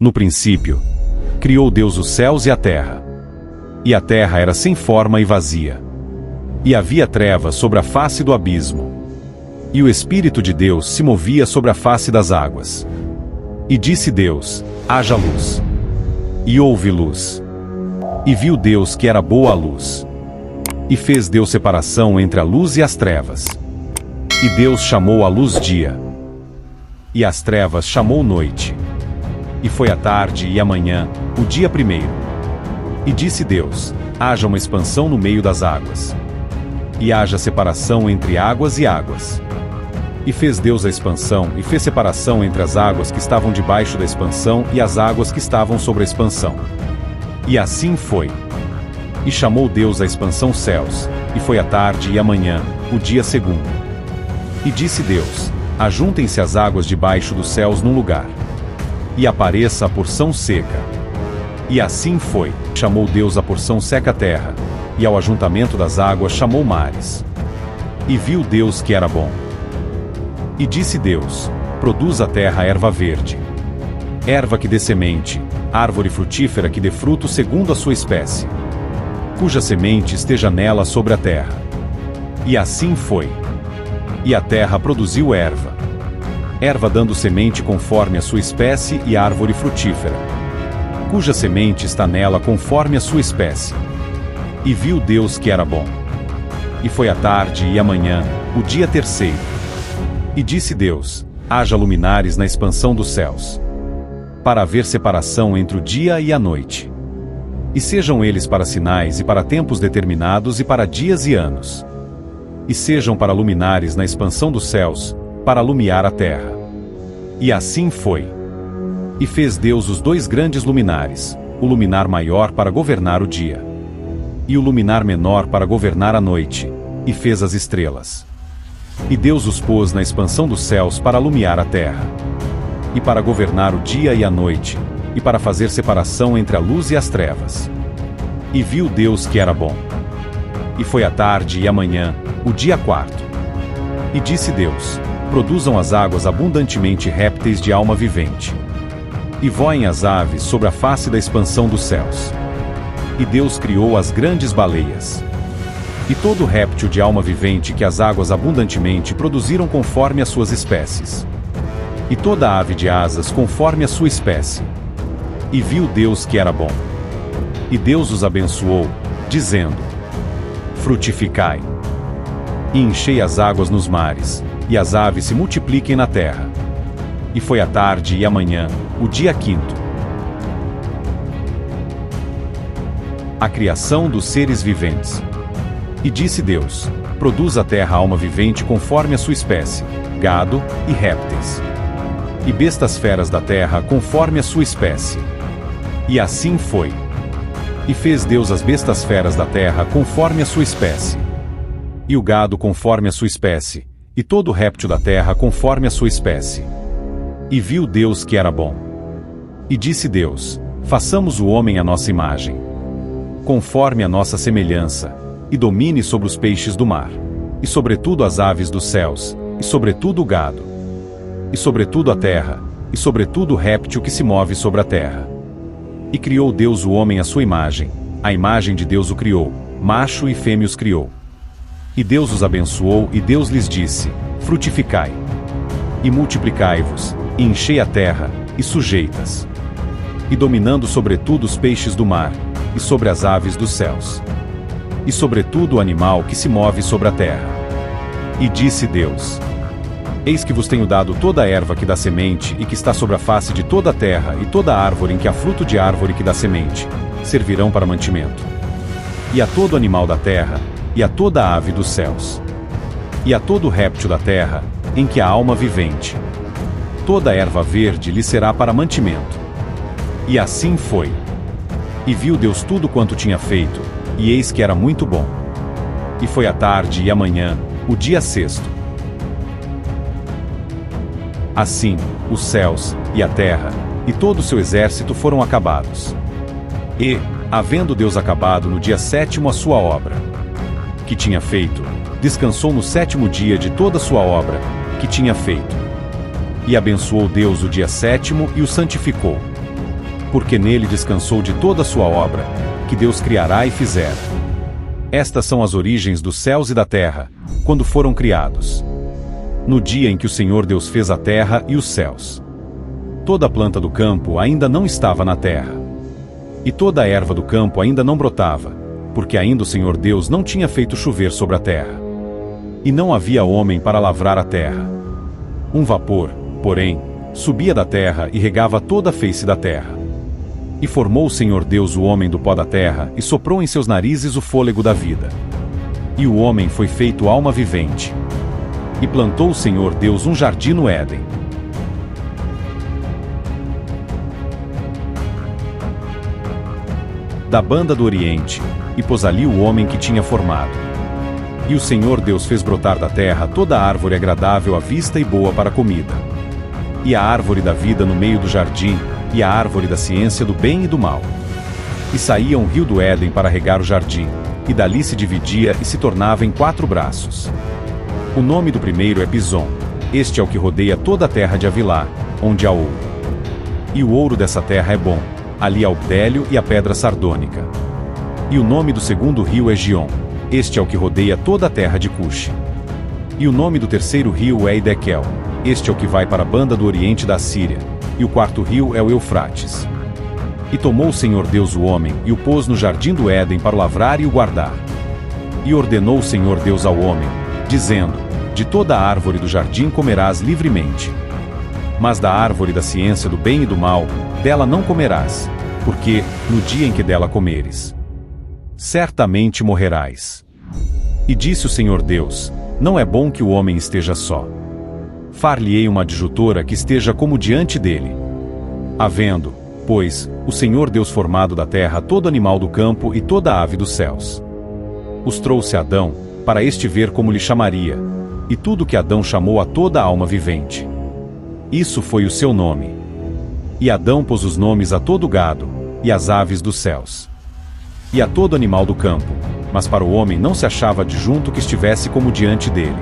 No princípio, criou Deus os céus e a terra. E a terra era sem forma e vazia. E havia trevas sobre a face do abismo. E o Espírito de Deus se movia sobre a face das águas. E disse Deus: haja luz. E houve luz. E viu Deus que era boa a luz. E fez Deus separação entre a luz e as trevas. E Deus chamou a luz dia. E as trevas chamou noite. E foi a tarde e a manhã, o dia primeiro. E disse Deus: haja uma expansão no meio das águas. E haja separação entre águas e águas. E fez Deus a expansão, e fez separação entre as águas que estavam debaixo da expansão e as águas que estavam sobre a expansão. E assim foi. E chamou Deus a expansão céus, e foi a tarde e a manhã, o dia segundo. E disse Deus: ajuntem-se as águas debaixo dos céus num lugar. E apareça a porção seca. E assim foi. Chamou Deus a porção seca a terra, e ao ajuntamento das águas chamou mares. E viu Deus que era bom. E disse Deus: produz a terra erva verde, erva que dê semente, árvore frutífera que dê fruto segundo a sua espécie, cuja semente esteja nela sobre a terra. E assim foi. E a terra produziu erva, erva dando semente conforme a sua espécie, e árvore frutífera, cuja semente está nela conforme a sua espécie. E viu Deus que era bom. E foi a tarde e a manhã, o dia terceiro. E disse Deus: haja luminares na expansão dos céus, para haver separação entre o dia e a noite. E sejam eles para sinais e para tempos determinados e para dias e anos. E sejam para luminares na expansão dos céus, para alumiar a terra. E assim foi. E fez Deus os dois grandes luminares, o luminar maior para governar o dia, e o luminar menor para governar a noite, e fez as estrelas. E Deus os pôs na expansão dos céus para alumiar a terra, e para governar o dia e a noite, e para fazer separação entre a luz e as trevas. E viu Deus que era bom. E foi a tarde e a manhã, o dia quarto. E disse Deus: produzam as águas abundantemente répteis de alma vivente, e voem as aves sobre a face da expansão dos céus. E Deus criou as grandes baleias, e todo réptil de alma vivente que as águas abundantemente produziram conforme as suas espécies, e toda ave de asas conforme a sua espécie. E viu Deus que era bom. E Deus os abençoou, dizendo: frutificai, e enchei as águas nos mares, e as aves se multipliquem na terra. E foi a tarde e a manhã, o dia quinto. A criação dos seres viventes. E disse Deus: produz a terra alma vivente conforme a sua espécie, gado e répteis, e bestas feras da terra conforme a sua espécie. E assim foi. E fez Deus as bestas feras da terra conforme a sua espécie, e o gado conforme a sua espécie, e todo réptil da terra conforme a sua espécie. E viu Deus que era bom. E disse Deus: façamos o homem à nossa imagem, conforme a nossa semelhança, e domine sobre os peixes do mar, e sobretudo as aves dos céus, e sobretudo o gado, e sobretudo a terra, e sobretudo o réptil que se move sobre a terra. E criou Deus o homem à sua imagem, a imagem de Deus o criou, macho e fêmea os criou. E Deus os abençoou, e Deus lhes disse: frutificai, e multiplicai-vos, e enchei a terra, e sujeitas, e dominando sobretudo os peixes do mar, e sobre as aves dos céus, e sobretudo o animal que se move sobre a terra. E disse Deus: eis que vos tenho dado toda a erva que dá semente e que está sobre a face de toda a terra, e toda a árvore em que há fruto de árvore que dá semente, servirão para mantimento. E a todo animal da terra, e a toda a ave dos céus, e a todo réptil da terra, em que há alma vivente, toda a erva verde lhe será para mantimento. E assim foi. E viu Deus tudo quanto tinha feito, e eis que era muito bom. E foi a tarde e a manhã, o dia sexto. Assim, os céus, e a terra, e todo o seu exército foram acabados. E, havendo Deus acabado no dia sétimo a sua obra que tinha feito, descansou no sétimo dia de toda a sua obra que tinha feito. E abençoou Deus o dia sétimo e o santificou, porque nele descansou de toda a sua obra, que Deus criará e fizera. Estas são as origens dos céus e da terra, quando foram criados. No dia em que o Senhor Deus fez a terra e os céus. Toda a planta do campo ainda não estava na terra. E toda a erva do campo ainda não brotava, porque ainda o Senhor Deus não tinha feito chover sobre a terra. E não havia homem para lavrar a terra. Um vapor, porém, subia da terra e regava toda a face da terra. E formou o Senhor Deus o homem do pó da terra e soprou em seus narizes o fôlego da vida. E o homem foi feito alma vivente. E plantou o Senhor Deus um jardim no Éden. Da banda do Oriente, e pôs ali o homem que tinha formado. E o Senhor Deus fez brotar da terra toda a árvore agradável à vista e boa para a comida. E a árvore da vida no meio do jardim, e a árvore da ciência do bem e do mal. E saía um rio do Éden para regar o jardim, e dali se dividia e se tornava em 4 braços. O nome do primeiro é Pison, este é o que rodeia toda a terra de Havilá, onde há ouro. E o ouro dessa terra é bom, ali há o bdélio e a pedra sardônica. E o nome do segundo rio é Gion, este é o que rodeia toda a terra de Cuxi. E o nome do terceiro rio é Edequel, este é o que vai para a banda do oriente da Síria, e o quarto rio é o Eufrates. E tomou o Senhor Deus o homem, e o pôs no jardim do Éden para o lavrar e o guardar. E ordenou o Senhor Deus ao homem, dizendo: de toda a árvore do jardim comerás livremente. Mas da árvore da ciência do bem e do mal, dela não comerás, porque, no dia em que dela comeres, certamente morrerás. E disse o Senhor Deus: não é bom que o homem esteja só. Far-lhe-ei uma adjutora que esteja como diante dele. Havendo, pois, o Senhor Deus formado da terra todo animal do campo e toda ave dos céus. Os trouxe a Adão, para este ver como lhe chamaria, e tudo que Adão chamou a toda a alma vivente. Isso foi o seu nome. E Adão pôs os nomes a todo o gado, e às aves dos céus, e a todo animal do campo, mas para o homem não se achava adjunto que estivesse como diante dele.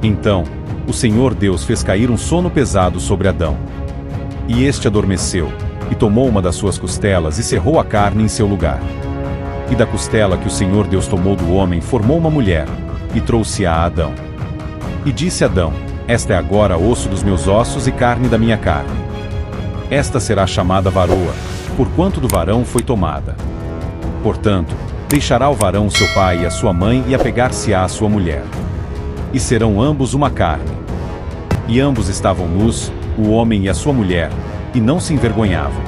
Então, o Senhor Deus fez cair um sono pesado sobre Adão. E este adormeceu, e tomou uma das suas costelas e cerrou a carne em seu lugar. E da costela que o Senhor Deus tomou do homem formou uma mulher, e trouxe-a a Adão. E disse Adão: esta é agora osso dos meus ossos e carne da minha carne. Esta será chamada varoa, porquanto do varão foi tomada. Portanto, deixará o varão seu pai e a sua mãe e apegar-se-á à sua mulher. E serão ambos uma carne. E ambos estavam nus, o homem e a sua mulher, e não se envergonhavam.